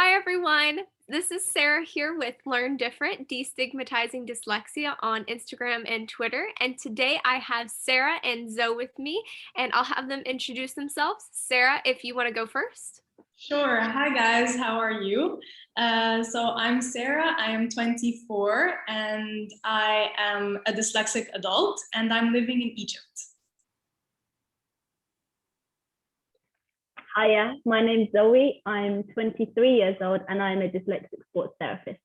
Hi, everyone. This is Sarah here with Learn Different, Destigmatizing Dyslexia on Instagram and Twitter. And today I have Sarah and Zoe with me, and I'll have them introduce themselves. Sarah, if you want to go first. Sure. Hi, guys. How are you? So I'm Sarah. I am 24 and I am a dyslexic adult and I'm living in Egypt. Hiya, my name's Zoe. I'm 23 years old and I'm a dyslexic sports therapist.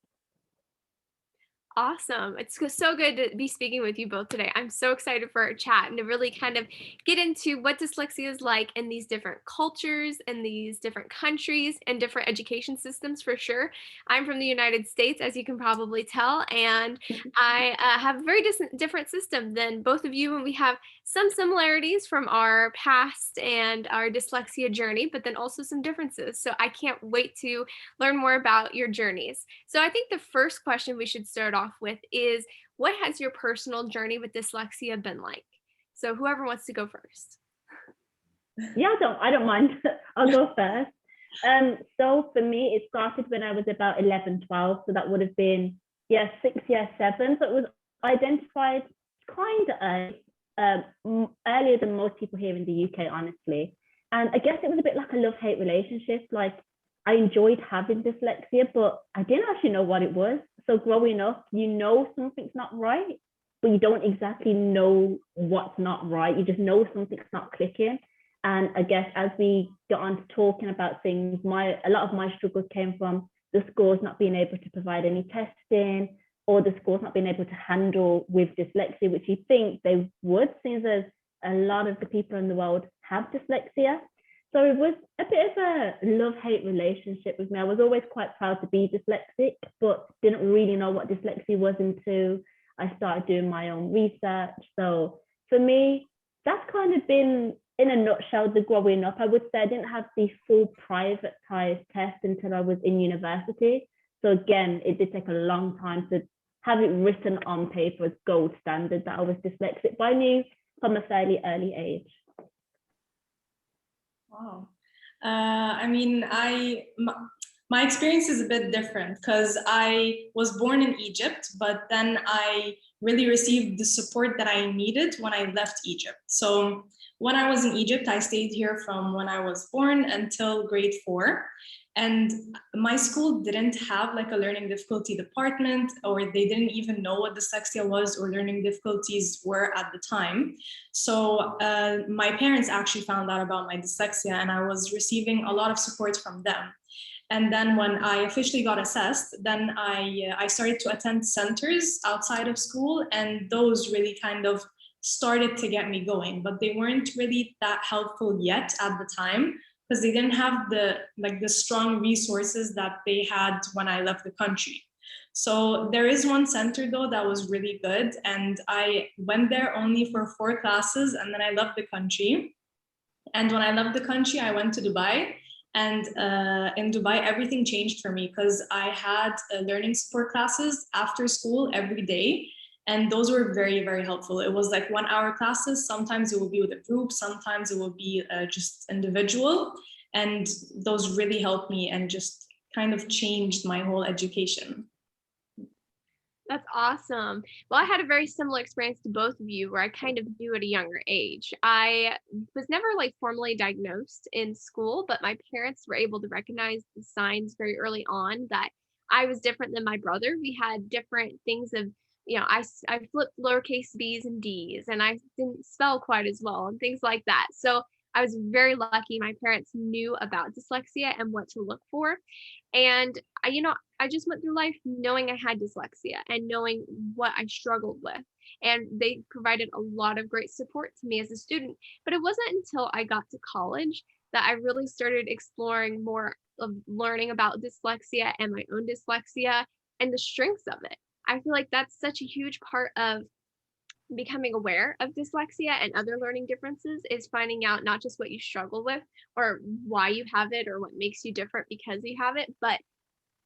Awesome. It's so good to be speaking with you both today. I'm so excited for our chat and to really kind of get into what dyslexia is like in these different cultures and these different countries and different education systems for sure. I'm from the United States, as you can probably tell, and I have a very different system than both of you, and we have some similarities from our past and our dyslexia journey, but then also some differences. So I can't wait to learn more about your journeys. So I think the first question we should start off with is, what has your personal journey with dyslexia been like? So whoever wants to go first. Yeah, I don't mind. I'll go first. So for me, it started when I was about 11, 12. So that would have been, 6 years, 7. So it was identified kind of earlier than most people here in the UK, honestly. And I guess it was a bit like a love-hate relationship. Like, I enjoyed having dyslexia, but I didn't actually know what it was. So growing up, you know something's not right, but you don't exactly know what's not right. You just know something's not clicking. And I guess as we got on to talking about things, a lot of my struggles came from the schools not being able to provide any testing, or the schools not being able to handle with dyslexia, which you think they would, since there's a lot of the people in the world have dyslexia. So it was a bit of a love-hate relationship with me. I was always quite proud to be dyslexic, but didn't really know what dyslexia was until I started doing my own research. So for me, that's kind of been, in a nutshell, the growing up. I would say I didn't have the full privatized test until I was in university. So again, it did take a long time to have it written on paper as gold standard that I was dyslexic, but I knew from a fairly early age. Wow. My experience is a bit different because I was born in Egypt, but then I really received the support that I needed when I left Egypt. So when I was in Egypt, I stayed here from when I was born until grade 4. And my school didn't have like a learning difficulty department, or they didn't even know what dyslexia was or learning difficulties were at the time. So my parents actually found out about my dyslexia and I was receiving a lot of support from them. And then when I officially got assessed, then I started to attend centers outside of school, and those really kind of started to get me going, but they weren't really that helpful yet at the time because they didn't have the strong resources that they had when I left the country. So there is one center though that was really good, and I went there only for 4 classes, and then I left the country. And when I left the country, I went to Dubai. And in Dubai, everything changed for me because I had learning support classes after school every day. And those were very, very helpful. It was like 1-hour classes. Sometimes it will be with a group. Sometimes it will be just individual. And those really helped me and just kind of changed my whole education. That's awesome. Well, I had a very similar experience to both of you where I kind of knew at a younger age. I was never like formally diagnosed in school, but my parents were able to recognize the signs very early on that I was different than my brother. We had different things of, I flipped lowercase b's and d's, and I didn't spell quite as well and things like that. So I was very lucky. My parents knew about dyslexia and what to look for. And I just went through life knowing I had dyslexia and knowing what I struggled with. And they provided a lot of great support to me as a student. But it wasn't until I got to college that I really started exploring more of learning about dyslexia and my own dyslexia and the strengths of it. I feel like that's such a huge part of becoming aware of dyslexia and other learning differences is finding out not just what you struggle with or why you have it or what makes you different because you have it, but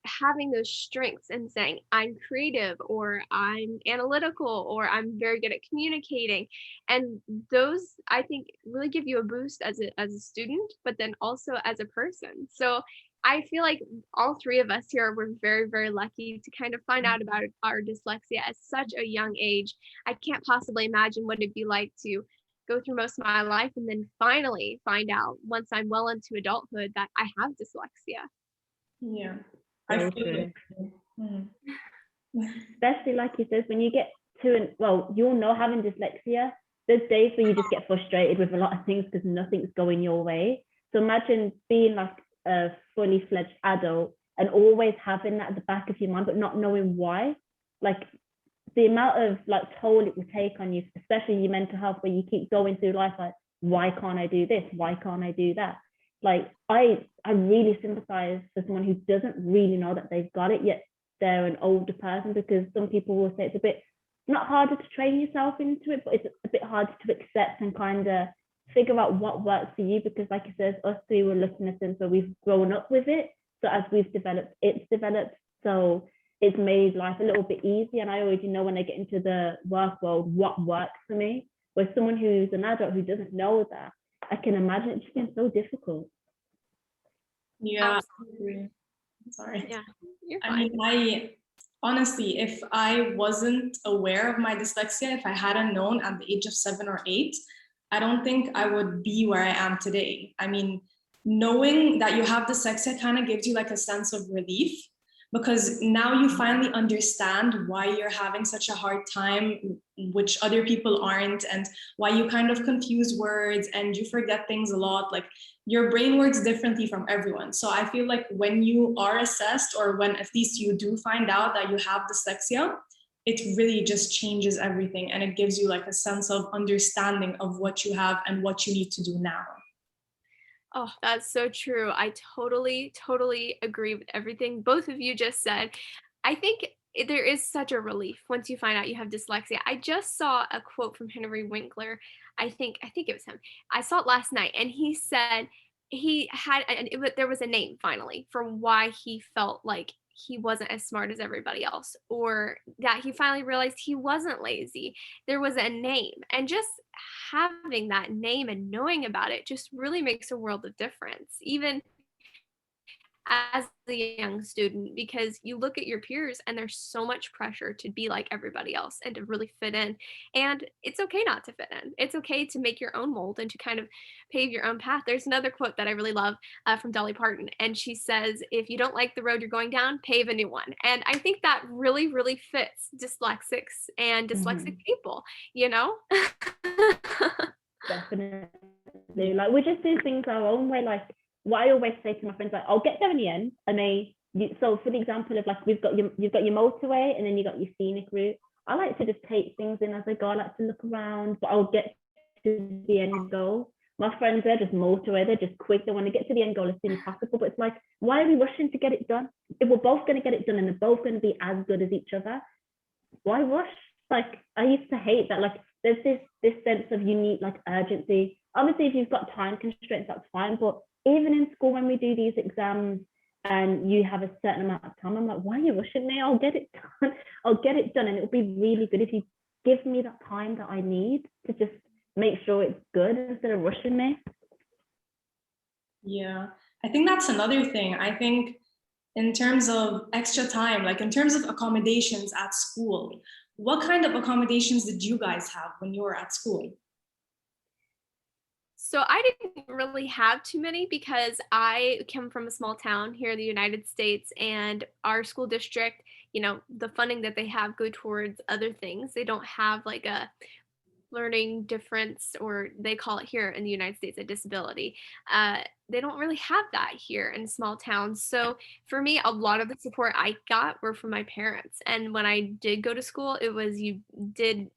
having those strengths and saying I'm creative or I'm analytical or I'm very good at communicating, and those I think really give you a boost as a student, but then also as a person. So I feel like all three of us here were very, very lucky to kind of find out about our dyslexia at such a young age. I can't possibly imagine what it'd be like to go through most of my life and then finally find out once I'm well into adulthood that I have dyslexia. Yeah, So I feel true. it. Mm. Especially like you said, when you get to well, you'll know having dyslexia. There's days where you just get frustrated with a lot of things because nothing's going your way. So imagine being like a fully fledged adult and always having that at the back of your mind, but not knowing why. Like the amount of like toll it will take on you, especially your mental health, where you keep going through life like, why can't I do this? Why can't I do that? Like I really sympathize for someone who doesn't really know that they've got it yet they're an older person, because some people will say it's a bit not harder to train yourself into it, but it's a bit harder to accept and kind of figure out what works for you, because like I said, us three were looking at things where we've grown up with it. So as we've developed, it's developed. So it's made life a little bit easier. And I already know when I get into the work world what works for me. Where someone who's an adult who doesn't know that, I can imagine it just being so difficult. Yeah, Absolutely. sorry. Yeah, you're I fine. mean, I honestly, if I wasn't aware of my dyslexia, if I hadn't known at the age of 7 or 8, I don't think I would be where I am today. I mean, knowing that you have dyslexia kind of gives you like a sense of relief, because now you finally understand why you're having such a hard time, which other people aren't, and why you kind of confuse words and you forget things a lot. Like your brain works differently from everyone. So I feel like when you are assessed, or when at least you do find out that you have dyslexia, it really just changes everything, and it gives you like a sense of understanding of what you have and what you need to do now. Oh, that's so true. I totally, totally agree with everything both of you just said. I think there is such a relief once you find out you have dyslexia. I just saw a quote from Henry Winkler. I think it was him. I saw it last night, and he said he had and there was a name finally for why he felt like he wasn't as smart as everybody else, or that he finally realized he wasn't lazy. There was a name, and just having that name and knowing about it just really makes a world of difference, even as a young student, because you look at your peers and there's so much pressure to be like everybody else and to really fit in. And it's okay not to fit in. It's okay to make your own mold and to kind of pave your own path. There's another quote that I really love from Dolly Parton, and she says, "If you don't like the road you're going down, pave a new one." And I think that really, really fits dyslexics and dyslexic people, you know? Definitely. Like we just do things our own way. Like what I always say to my friends, like I'll get there in the end. And so for the example of like you've got your motorway and then you got your scenic route. I like to just take things in as I go. I like to look around, but I'll get to the end goal. My friends, they're just motorway, they're just quick. They want to get to the end goal as soon as possible. But it's like, why are we rushing to get it done? If we're both going to get it done and they're both going to be as good as each other, why rush? Like I used to hate that. Like there's this sense of you need like urgency. Obviously, if you've got time constraints, that's fine. But even in school, when we do these exams and you have a certain amount of time, I'm like, why are you rushing me? I'll get it done. I'll get it done, and it'll be really good if you give me that time that I need to just make sure it's good instead of rushing me. Yeah, I think that's another thing. I think in terms of extra time, like in terms of accommodations at school, what kind of accommodations did you guys have when you were at school? So I didn't really have too many because I come from a small town here in the United States, and our school district, the funding that they have go towards other things. They don't have like a learning difference, or they call it here in the United States a disability. They don't really have that here in small towns. So for me, a lot of the support I got were from my parents. And when I did go to school, it was you did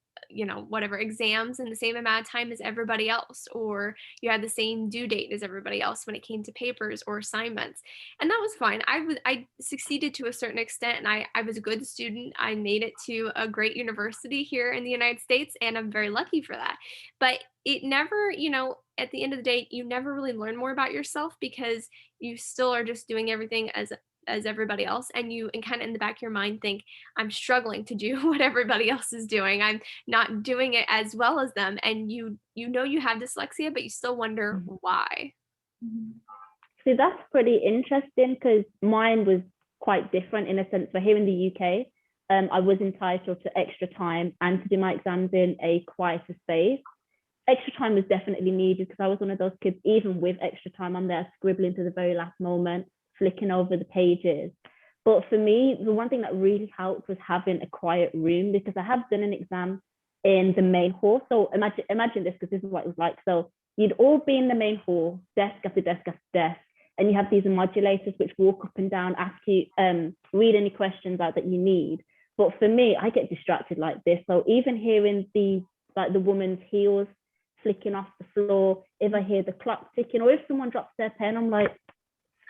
whatever exams in the same amount of time as everybody else, or you had the same due date as everybody else when it came to papers or assignments. And that was fine. I succeeded to a certain extent, and I was a good student. I made it to a great university here in the United States, and I'm very lucky for that. But it never, at the end of the day, you never really learn more about yourself, because you still are just doing everything as everybody else, and you and kind of in the back of your mind think, I'm struggling to do what everybody else is doing. I'm not doing it as well as them, and you have dyslexia, but you still wonder why. See, that's pretty interesting because mine was quite different in a sense. For here in the UK, I was entitled to extra time and to do my exams in a quieter space. Extra time was definitely needed because I was one of those kids, even with extra time, I'm there scribbling to the very last moment, flicking over the pages. But for me, the one thing that really helped was having a quiet room because I have done an exam in the main hall. So imagine this because this is what it was like. So you'd all be in the main hall, desk after desk after desk, and you have these modulators which walk up and down, ask you, read any questions out that you need. But for me, I get distracted like this. So even hearing the woman's heels flicking off the floor, if I hear the clock ticking, or if someone drops their pen, I'm like,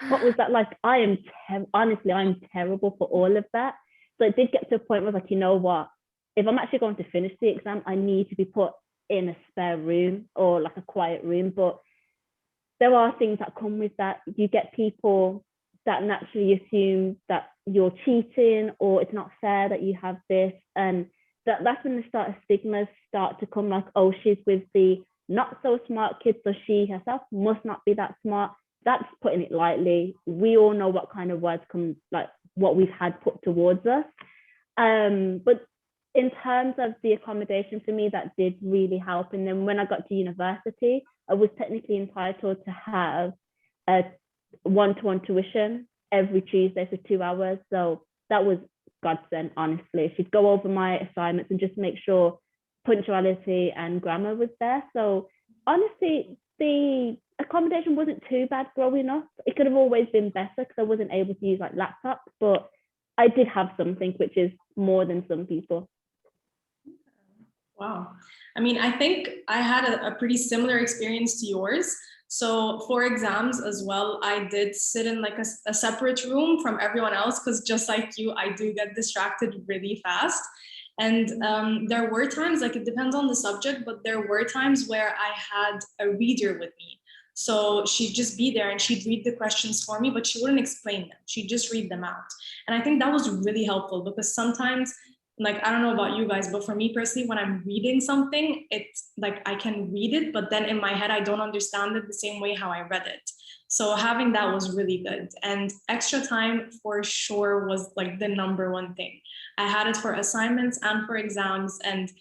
what was that like? Honestly, I'm terrible for all of that. So it did get to a point where like, you know what? If I'm actually going to finish the exam, I need to be put in a spare room or like a quiet room. But there are things that come with that. You get people that naturally assume that you're cheating or it's not fair that you have this. And that's when the stigmas start to come, like, oh, she's with the not so smart kids, so she herself must not be that smart. That's putting it lightly. We all know what kind of words come, like what we've had put towards us. But in terms of the accommodation, for me, that did really help. And then when I got to university, I was technically entitled to have a one-to-one tuition every Tuesday for 2 hours. So that was godsend, honestly. She'd go over my assignments and just make sure punctuality and grammar was there. So honestly, the accommodation wasn't too bad growing up. It could have always been better because I wasn't able to use like laptops, but I did have something, which is more than some people. Wow. I mean, I think I had a pretty similar experience to yours. So for exams as well, I did sit in like a separate room from everyone else because just like you, I do get distracted really fast. And there were times, like it depends on the subject, but there were times where I had a reader with me. So she'd just be there and she'd read the questions for me, but she wouldn't explain them. She'd just read them out. And I think that was really helpful because sometimes, like, I don't know about you guys, but for me personally, when I'm reading something, it's like I can read it, but then in my head, I don't understand it the same way how I read it. So having that was really good. And extra time for sure was like the number one thing. I had it for assignments and for exams, and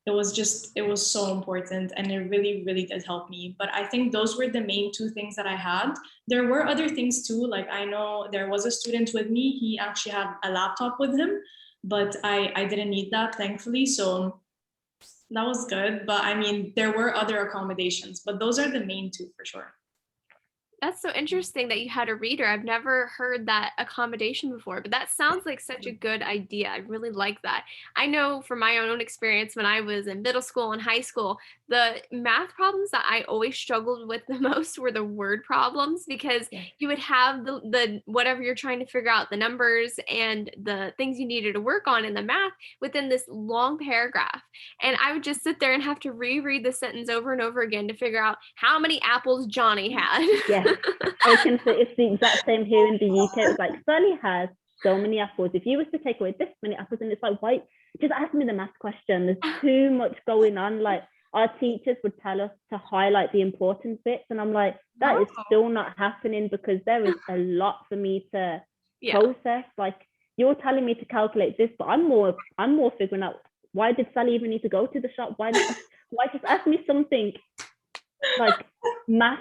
it was so important, and it really, really did help me. But I think those were the main two things that I had. There were other things too. Like I know there was a student with me, he actually had a laptop with him, but I didn't need that, thankfully. So that was good. But I mean, there were other accommodations, but those are the main two for sure. That's so interesting that you had a reader. I've never heard that accommodation before, but that sounds like such a good idea. I really like that. I know from my own experience when I was in middle school and high school, the math problems that I always struggled with the most were the word problems because you would have the whatever you're trying to figure out, the numbers and the things you needed to work on in the math within this long paragraph. And I would just sit there and have to reread the sentence over and over again to figure out how many apples Johnny had. Yeah. I can say it's the exact same here in the UK. It's like Sally has so many apples. If you was to take away this many apples, and it's like, why? Just ask me the math question. There's too much going on. Like our teachers would tell us to highlight the important bits, and I'm like, that is still not happening because there is a lot for me to process. Like you're telling me to calculate this, but I'm more figuring out why did Sally even need to go to the shop? Why just ask me something like math.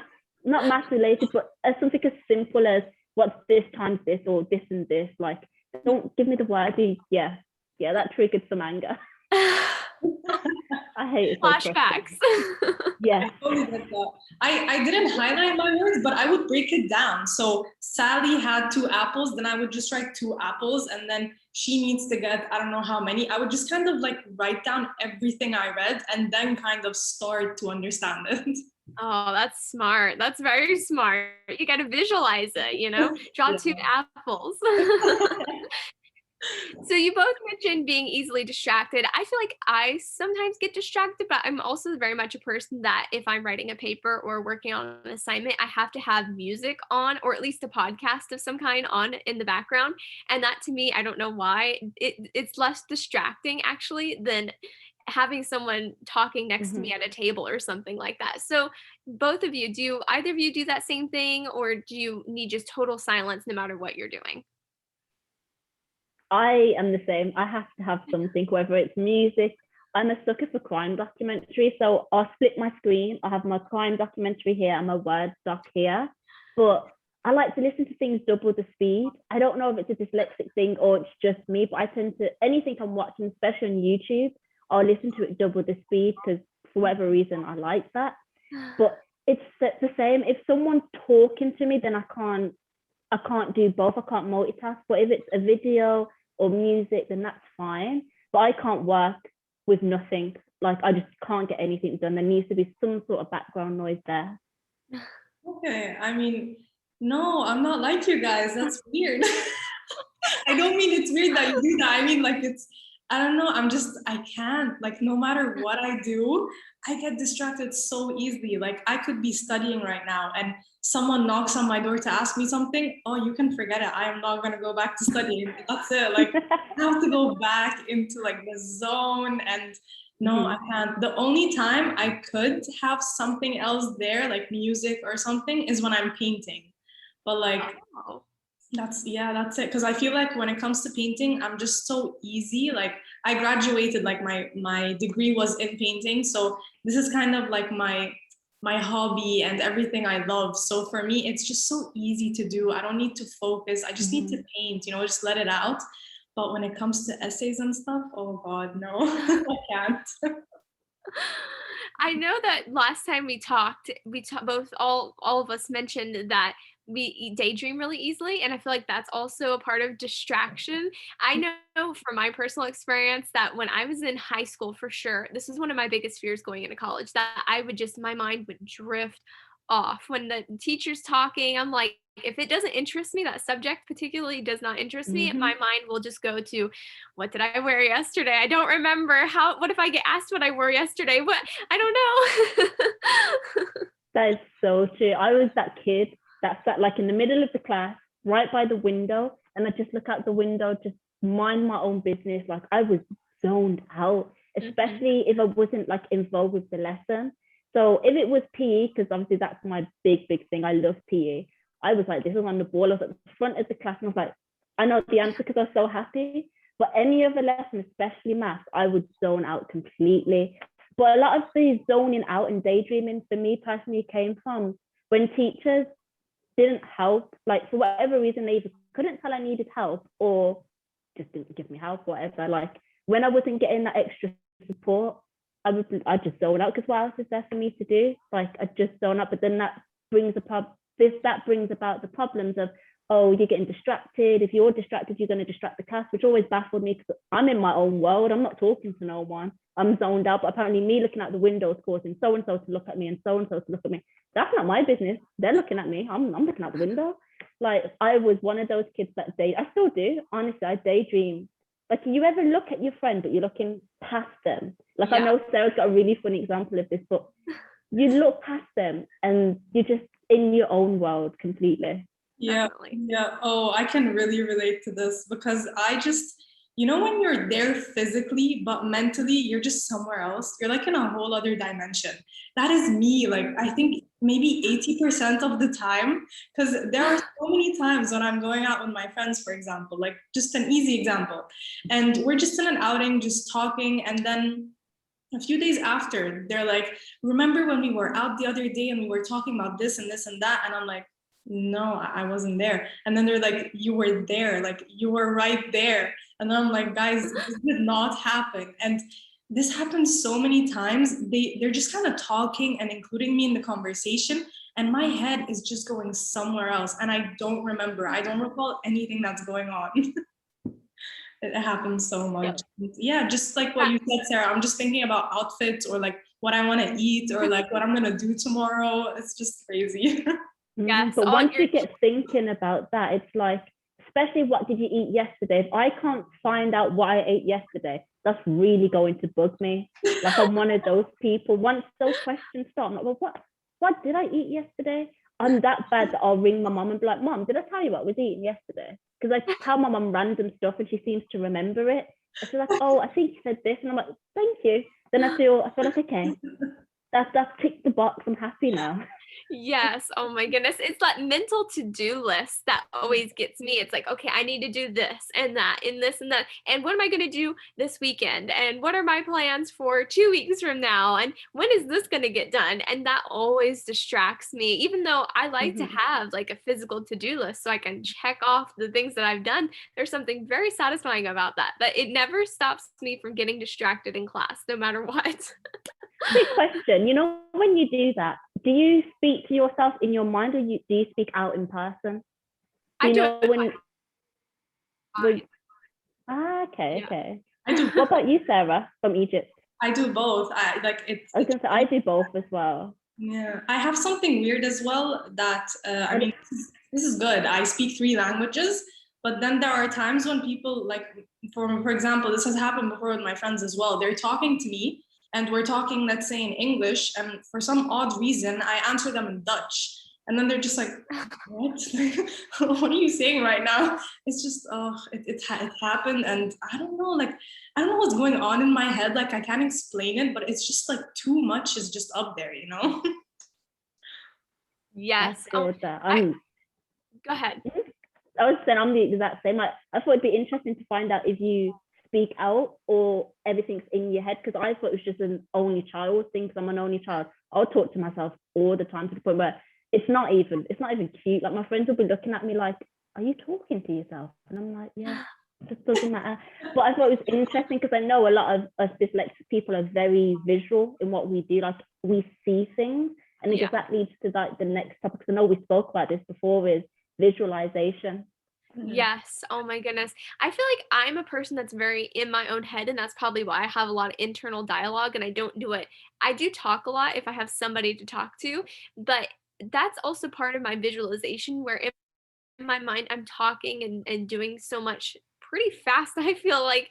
Not math related, but something as simple as what's this times this or this and this. Like, don't give me the word. Yeah, that triggered some anger. I hate it. Flashbacks. Yeah. I totally get that. I didn't highlight my words, but I would break it down. So Sally had 2 apples, then I would just write 2 apples, and then she needs to get, I don't know how many. I would just kind of like write down everything I read and then kind of start to understand it. Oh, that's smart. That's very smart. You got to visualize it, draw 2 apples. So you both mentioned being easily distracted. I feel like I sometimes get distracted, but I'm also very much a person that if I'm writing a paper or working on an assignment, I have to have music on, or at least a podcast of some kind on in the background. And that to me, I don't know why, it's less distracting actually than having someone talking next to me at a table or something like that. So both of you, do either of you do that same thing, or do you need just total silence no matter what you're doing? I am the same. I have to have something, whether it's music. I'm a sucker for crime documentary, so I'll split my screen. I have my crime documentary here and my Word doc here, but I like to listen to things double the speed. I don't know if it's a dyslexic thing or it's just me, but I tend to, anything I'm watching, especially on YouTube, I'll listen to it double the speed because for whatever reason I like that. But it's the same. If someone's talking to me, then I can't do both. I can't multitask. But if it's a video or music, then that's fine. But I can't work with nothing. Like I just can't get anything done. There needs to be some sort of background noise there. Okay, I mean, no, I'm not like you guys. That's weird. I don't mean it's weird that you do that. I mean, like I don't know. I can't. Like, no matter what I do, I get distracted so easily. Like, I could be studying right now and someone knocks on my door to ask me something. Oh, you can forget it. I am not going to go back to studying. That's it. Like, I have to go back into like the zone. And no, I can't. The only time I could have something else there, like music or something, is when I'm painting. But like, that's it. Because I feel like when it comes to painting, I'm just so easy. Like I graduated, like my degree was in painting, so this is kind of like my hobby and everything I love. So for me, it's just so easy to do. I don't need to focus. I just need to paint, just let it out. But when it comes to essays and stuff, oh God, no, I can't. I know that last time we talked, both all of us mentioned that we daydream really easily, and I feel like that's also a part of distraction. I know from my personal experience that when I was in high school, for sure, this was one of my biggest fears going into college, that my mind would drift off when the teacher's talking. I'm like, if it doesn't interest me, that subject particularly does not interest me, my mind will just go to, what did I wear yesterday? I don't remember. What if I get asked what I wore yesterday? What? I don't know. That is so true. I was that kid that sat like in the middle of the class, right by the window, and I just look out the window, just mind my own business. Like I was zoned out, especially if I wasn't like involved with the lesson. So if it was PE, because obviously that's my big thing, I love PE. I was like, this was on the ball. I was at the front of the class and I was like, I know the answer because I was so happy. But any other lesson, especially math, I would zone out completely. But a lot of the zoning out and daydreaming for me personally came from when teachers didn't help. Like for whatever reason, they either couldn't tell I needed help or just didn't give me help, whatever. Like when I wasn't getting that extra support, I just zone out because what else is there for me to do? Like I just zone out. But then that brings about the problems of, oh, you're getting distracted. If you're distracted, you're going to distract the class, which always baffled me because I'm in my own world. I'm not talking to no one. I'm zoned out, but apparently me looking out the window is causing so-and-so to look at me and so-and-so to look at me. That's not my business. They're looking at me. I'm looking out the window. Like I was one of those kids that I still do. Honestly, I daydream. Like you ever look at your friend, but you're looking past them? Like I know Sarah's got a really funny example of this, but you look past them and you're just in your own world completely. Yeah. Oh, I can really relate to this because I just, when you're there physically, but mentally you're just somewhere else. You're like in a whole other dimension. That is me. Like I think maybe 80% of the time, because there are so many times when I'm going out with my friends, for example, like just an easy example. And we're just in an outing, just talking. And then a few days after, they're like, remember when we were out the other day and we were talking about this and this and that? And I'm like, no, I wasn't there. And then they're like, you were there, like you were right there. And then I'm like, guys, this did not happen. And this happens so many times. They're just kind of talking and including me in the conversation. And my head is just going somewhere else. And I don't recall anything that's going on. It happens so much. Yeah, just like what you said, Sarah, I'm just thinking about outfits or like what I want to eat or like what I'm going to do tomorrow. It's just crazy. Yes, but once you get thinking about that, it's like, especially what did you eat yesterday? If I can't find out what I ate yesterday, that's really going to bug me. Like I'm one of those people. Once those questions start, I'm like, well, what did I eat yesterday? I'm that bad that I'll ring my mom and be like, Mom, did I tell you what I was eating yesterday? Because I tell my mom random stuff and she seems to remember it. she's like, oh, I think you said this. And I'm like, thank you. Then I feel like, okay, that's ticked the box. I'm happy now. Yes. Oh my goodness. It's that mental to-do list that always gets me. It's like, okay, I need to do this and that and this and that. And what am I going to do this weekend? And what are my plans for 2 weeks from now? And when is this going to get done? And that always distracts me, even though I like to have like a physical to-do list so I can check off the things that I've done. There's something very satisfying about that, but it never stops me from getting distracted in class, no matter what. Quick question. You know, when you do that, do you speak to yourself in your mind, or do you speak out in person? I do know it when? fine. Okay, Yeah. okay. I do. What about you, Sarah, from Egypt? I do both. I was gonna say I do both as well. Yeah, I have something weird as well that I mean, this is good. I speak 3 languages, but then there are times when people, like, for example, this has happened before with my friends as well. They're talking to me and we're talking, let's say, in English, and for some odd reason, I answer them in Dutch. And then they're just like, what? What are you saying right now? It's just, it happened. And I don't know, like, I don't know what's going on in my head. Like, I can't explain it, but it's just like too much is just up there, you know? Yes. Go ahead. I was saying I'm the exact same. I thought it'd be interesting to find out if you speak out or everything's in your head, because I thought it was just an only child thing, because I'm an only child. I'll talk to myself all the time, to the point where it's not even cute. Like, my friends will be looking at me like, are you talking to yourself? And I'm like, yeah, it just doesn't matter. But I thought it was interesting, because I know a lot of us dyslexic people are very visual in what we do. Like, we see things, and I guess that leads to like the next topic, because I know we spoke about this before, is visualization. Yes. Oh my goodness. I feel like I'm a person that's very in my own head, and that's probably why I have a lot of internal dialogue and I don't do it. I do talk a lot if I have somebody to talk to, but that's also part of my visualization, where in my mind I'm talking and doing so much pretty fast. I feel like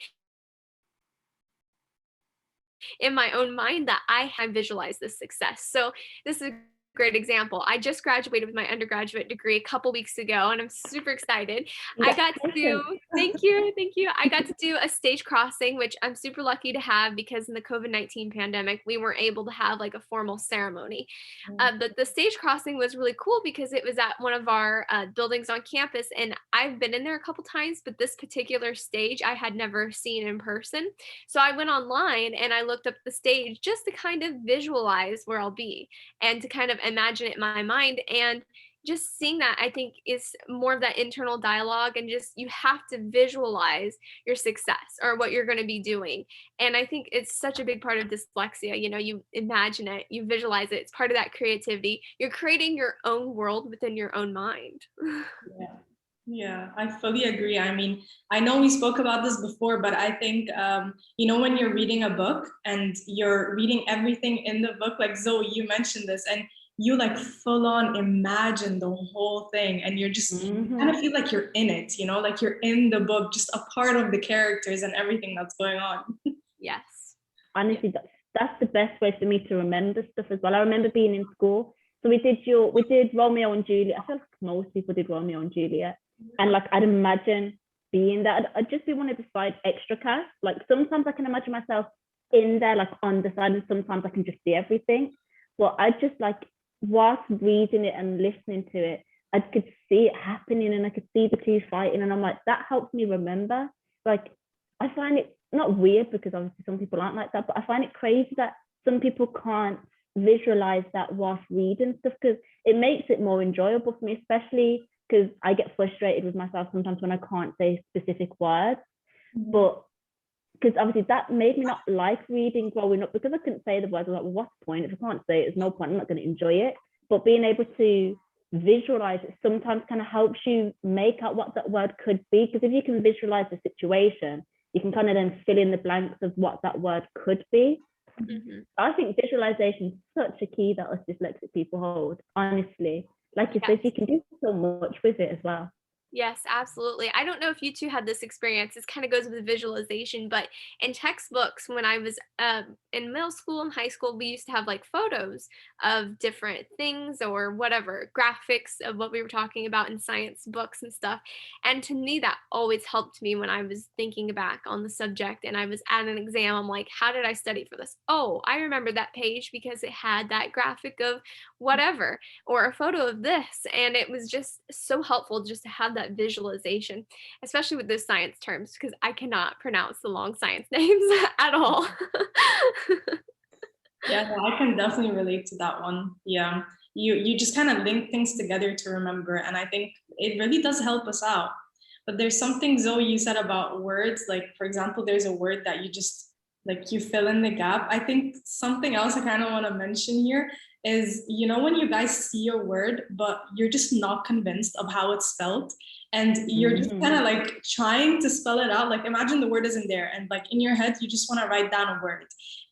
in my own mind that I visualize this success. So this is a great example. I just graduated with my undergraduate degree a couple weeks ago, and I'm super excited. I got to do, thank you. I got to do a stage crossing, which I'm super lucky to have, because in the COVID-19 pandemic, we weren't able to have like a formal ceremony. But the stage crossing was really cool because it was at one of our buildings on campus, and I've been in there a couple times, but this particular stage I had never seen in person. So I went online and I looked up the stage just to kind of visualize where I'll be and to kind of imagine it in my mind. And just seeing that, I think, is more of that internal dialogue, and just you have to visualize your success or what you're going to be doing. And I think it's such a big part of dyslexia. You know, you imagine it, you visualize it, it's part of that creativity. You're creating your own world within your own mind. Yeah, I fully agree. I mean, I know we spoke about this before, but I think, you know, when you're reading a book and you're reading everything in the book, like Zoe, you mentioned this, and you like full on imagine the whole thing, and you're just kind of feel like you're in it, you know, like you're in the book, just a part of the characters and everything that's going on. Yes. Honestly, that's the best way for me to remember stuff as well. I remember being in school. So we did Romeo and Juliet. I feel like most people did Romeo and Juliet. And like, I'd imagine being there. I'd just be one of the side extra cast. Like, sometimes I can imagine myself in there, like on the side, and sometimes I can just see everything. But I just, like, whilst reading it and listening to it, I could see it happening, and I could see the two fighting, and I'm like, that helps me remember. Like, I find it not weird, because obviously some people aren't like that, but I find it crazy that some people can't visualize that whilst reading stuff, because it makes it more enjoyable for me, especially because I get frustrated with myself sometimes when I can't say specific words. But because obviously that made me not like reading growing up, because I couldn't say the words. I was like, well, what's the point? If I can't say it, there's no point. I'm not going to enjoy it. But being able to visualize it sometimes kind of helps you make out what that word could be, because if you can visualize the situation, you can kind of then fill in the blanks of what that word could be. I think visualization is such a key that us dyslexic people hold, honestly. Like you said, you can do so much with it as well. Yes, absolutely. I don't know if you two had this experience. This kind of goes with visualization, but in textbooks, when I was in middle school and high school, we used to have like photos of different things or whatever, graphics of what we were talking about in science books and stuff. And to me, that always helped me when I was thinking back on the subject and I was at an exam. I'm like, how did I study for this? Oh, I remember that page because it had that graphic of whatever or a photo of this. And it was just so helpful just to have that visualization, especially with those science terms, because I cannot pronounce the long science names at all. Yeah, no, I can definitely relate to that one. Yeah, you just kind of link things together to remember, and I think it really does help us out. But there's something, Zoe, you said about words. Like, for example, there's a word that you just like you fill in the gap. I think something else I kind of want to mention here is, you know, when you guys see a word, but you're just not convinced of how it's spelled, and you're just kind of like trying to spell it out. Like, imagine the word isn't there, and like in your head, you just want to write down a word.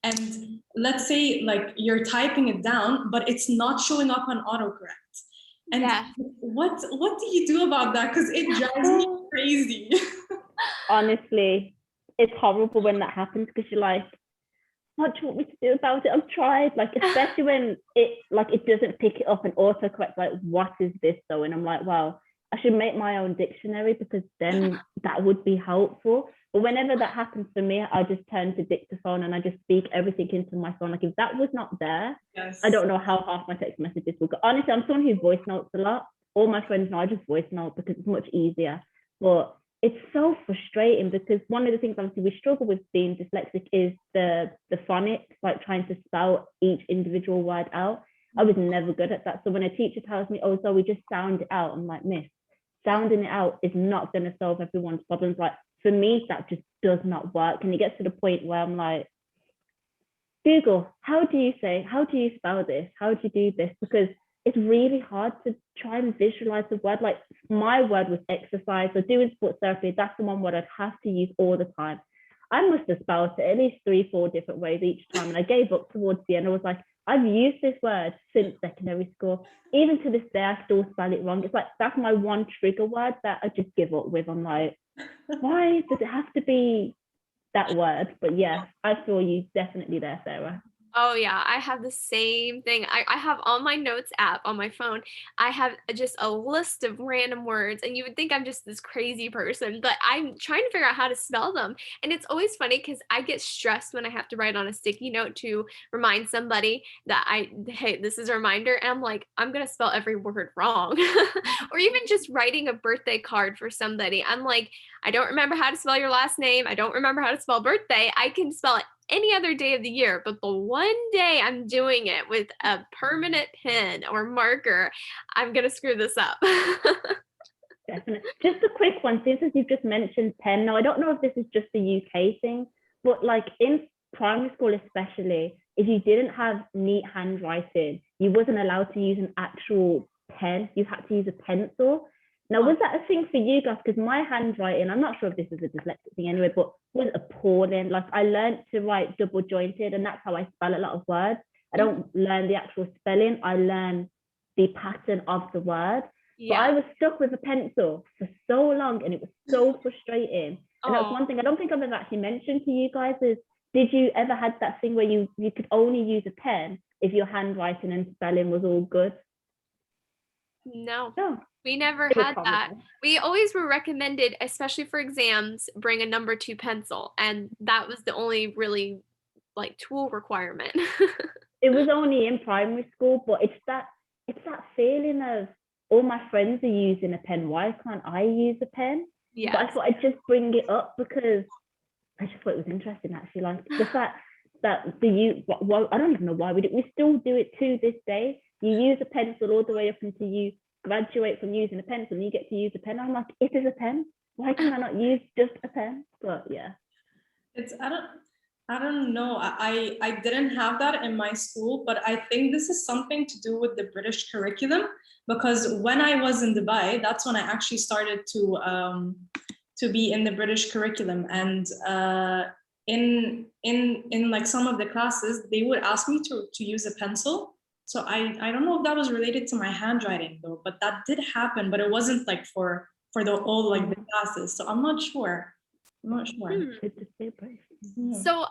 And let's say like you're typing it down, but it's not showing up on autocorrect. And Yeah. what do you do about that? Because it drives me crazy. Honestly, it's horrible when that happens because you're like, what do you want me to do about it? I've tried, like, especially when it doesn't pick it up and autocorrect, like, what is this though? And I'm like, well, I should make my own dictionary because then that would be helpful. But whenever that happens for me, I just turn to dictaphone and I just speak everything into my phone. Like, if that was not there, Yes. I don't know how half my text messages will go. Honestly, I'm someone who voice notes a lot. All my friends know I just voice note because it's much easier. But it's so frustrating because one of the things obviously we struggle with being dyslexic is the phonics, like trying to spell each individual word out. I was never good at that. So when a teacher tells me, oh, so we just sound it out, I'm like, miss, sounding it out is not going to solve everyone's problems. Like, for me, that just does not work. And it gets to the point where I'm like, Google, how do you spell this? How do you do this? Because it's really hard to try and visualize the word. Like, my word was exercise. So doing sports therapy, that's the one word I'd have to use all the time. I must have spelled it at least 3-4 different ways each time. And I gave up towards the end. I was like, I've used this word since secondary school. Even to this day, I still spell it wrong. It's like, that's my one trigger word that I just give up with. I'm like, why does it have to be that word? But yeah, I feel you definitely there, Sarah. Oh yeah, I have the same thing. I have on my notes app on my phone, I have just a list of random words, and you would think I'm just this crazy person, but I'm trying to figure out how to spell them. And it's always funny because I get stressed when I have to write on a sticky note to remind somebody that hey, this is a reminder. And I'm like, I'm gonna spell every word wrong. Or even just writing a birthday card for somebody. I'm like, I don't remember how to spell your last name. I don't remember how to spell birthday. I can spell it any other day of the year, but the one day I'm doing it with a permanent pen or marker, I'm gonna screw this up. Definitely. Just a quick one, since you've just mentioned pen. Now, I don't know if this is just a UK thing, but like in primary school especially, if you didn't have neat handwriting, you wasn't allowed to use an actual pen. You had to use a pencil. Now, was that a thing for you guys? Because my handwriting, I'm not sure if this is a dyslexic thing anyway, but was appalling. Like, I learned to write double jointed, and that's how I spell a lot of words. I don't learn the actual spelling. I learn the pattern of the word. But I was stuck with a pencil for so long, and it was so frustrating. And that's one thing I don't think I've ever actually mentioned to you guys is, did you ever had that thing where you could only use a pen if your handwriting and spelling was all good? No. No. We never had that. We always were recommended, especially for exams, bring a number 2 pencil. And that was the only really like tool requirement. It was only in primary school, but it's that feeling of all my friends are using a pen. Why can't I use a pen? Yeah. But I thought I'd just bring it up because I just thought it was interesting, actually. Like the fact that I don't even know why we do. We still do it to this day. You use a pencil all the way up until you graduate from using a pencil and you get to use a pen. I'm like, it is a pen. Why can I not use just a pen? But yeah. I don't know. I didn't have that in my school, but I think this is something to do with the British curriculum, because when I was in Dubai, that's when I actually started to be in the British curriculum. And in like some of the classes, they would ask me to use a pencil. So I don't know if that was related to my handwriting though, but that did happen, but it wasn't like for for the all like the classes. So I'm not sure. Good to see, Bryce. Yeah. So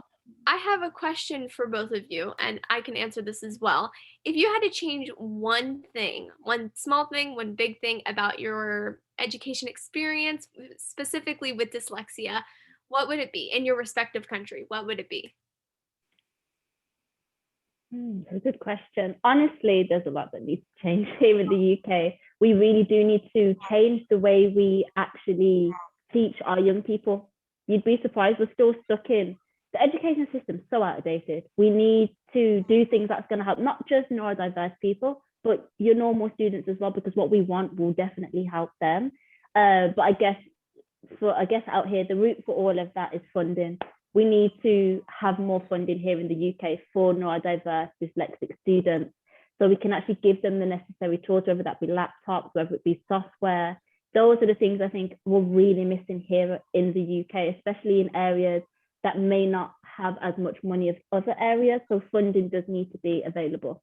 I have a question for both of you, and I can answer this as well. If you had to change one thing, one small thing, one big thing about your education experience, specifically with dyslexia, what would it be in your respective country? What would it be? That's a good question. Honestly, there's a lot that needs to change here in the UK. We really do need to change the way we actually teach our young people. You'd be surprised, we're still stuck in the education system, so outdated. We need to do things that's going to help not just neurodiverse people, but your normal students as well, because what we want will definitely help them. But I guess out here, the route for all of that is funding. We need to have more funding here in the UK for neurodiverse dyslexic students, so we can actually give them the necessary tools, whether that be laptops, whether it be software. Those are the things I think we're really missing here in the UK, especially in areas that may not have as much money as other areas. So funding does need to be available.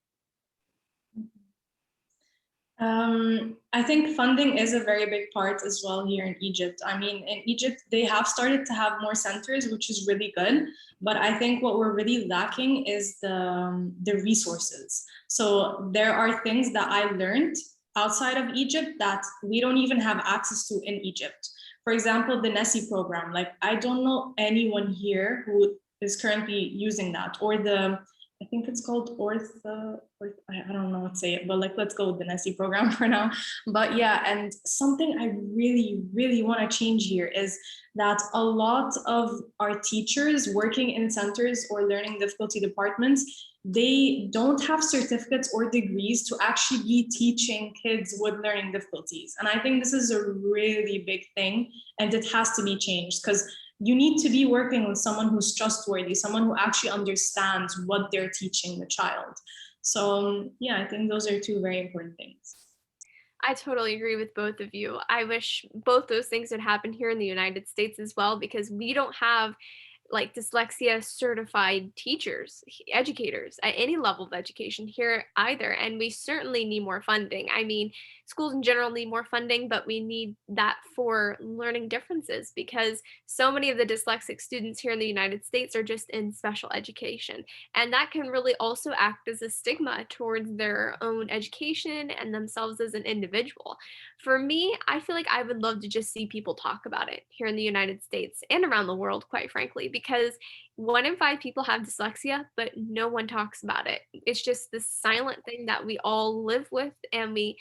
I think funding is a very big part as well here in Egypt. I mean, in Egypt, they have started to have more centers, which is really good. But I think what we're really lacking is the resources. So there are things that I learned outside of Egypt that we don't even have access to in Egypt. For example, the NESI program. Like, I don't know anyone here who is currently using that, or I think it's called I don't know what to say it, but like, let's go with the NESI program for now. But yeah, and something I really, really want to change here is that a lot of our teachers working in centers or learning difficulty departments, they don't have certificates or degrees to actually be teaching kids with learning difficulties. And I think this is a really big thing, and it has to be changed, because you need to be working with someone who's trustworthy, someone who actually understands what they're teaching the child. So yeah, I think those are two very important things. I totally agree with both of you. I wish both those things would happen here in the United States as well, because we don't have like dyslexia certified teachers, educators at any level of education here either. And we certainly need more funding. I mean, schools in general need more funding, but we need that for learning differences, because so many of the dyslexic students here in the United States are just in special education. And that can really also act as a stigma towards their own education and themselves as an individual. For me, I feel like I would love to just see people talk about it here in the United States and around the world, quite frankly, because 1 in 5 people have dyslexia, but no one talks about it. It's just this silent thing that we all live with, and we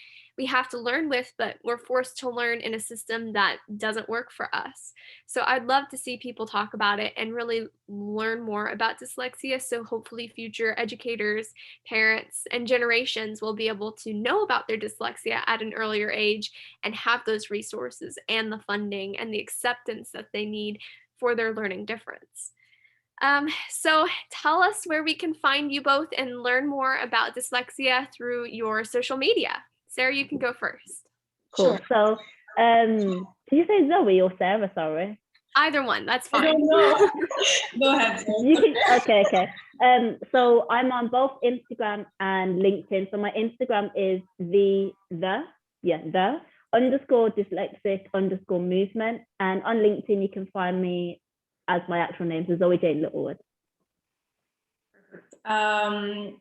have to learn with, but we're forced to learn in a system that doesn't work for us. So I'd love to see people talk about it and really learn more about dyslexia. So hopefully future educators, parents, and generations will be able to know about their dyslexia at an earlier age and have those resources and the funding and the acceptance that they need for their learning difference. So tell us where we can find you both and learn more about dyslexia through your social media. Sarah, you can go first. Cool. Sure. So, did you say Zoe or Sarah? Sorry. Either one, that's I fine. don't know. Go ahead. Okay. So I'm on both Instagram and LinkedIn. So my Instagram is the underscore dyslexic underscore movement. And on LinkedIn, you can find me as my actual name, so Zoe-Jane Littlewood. LinkedIn,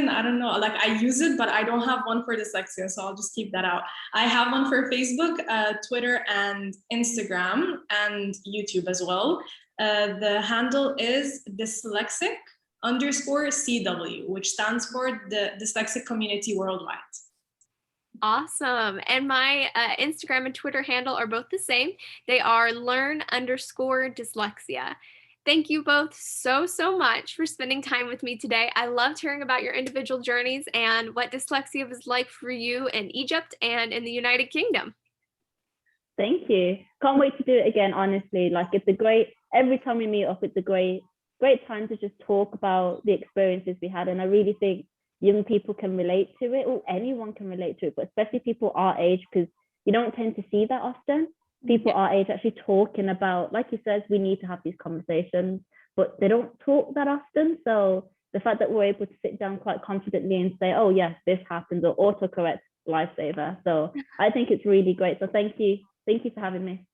I don't know, like I use it, but I don't have one for dyslexia, so I'll just keep that out. I have one for Facebook, Twitter, and Instagram, and YouTube as well. The handle is Dyslexic underscore CW, which stands for the Dyslexic Community Worldwide. Awesome. And my Instagram and Twitter handle are both the same. They are learn_dyslexia. Thank you both so much for spending time with me today. I loved hearing about your individual journeys and what dyslexia was like for you in Egypt and in the United Kingdom. Thank you. Can't wait to do it again, honestly. Like, it's a great, every time we meet up, it's a great time to just talk about the experiences we had. And I really think young people can relate to it, or anyone can relate to it, but especially people our age, because you don't tend to see that often. People our age actually talking about, like you said, we need to have these conversations, but they don't talk that often. So the fact that we're able to sit down quite confidently and say, oh yes, this happens, or autocorrect lifesaver. So I think it's really great. So thank you for having me.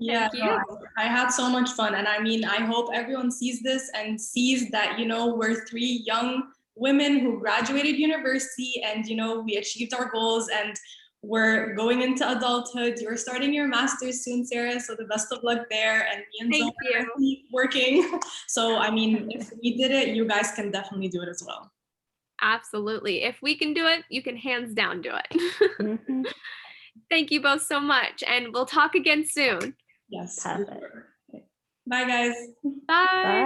Yeah, Thank no, you. I had so much fun. And I mean, I hope everyone sees this and sees that, you know, we're three young women who graduated university and, you know, we achieved our goals and we're going into adulthood. You're starting your master's soon, Sarah. So the best of luck there. And me and Zoe Thank are you. currently working. So, I mean, if we did it, you guys can definitely do it as well. Absolutely. If we can do it, you can hands down do it. Mhm. Thank you both so much, and we'll talk again soon. Yes. Perfect. Bye, guys. Bye. Bye.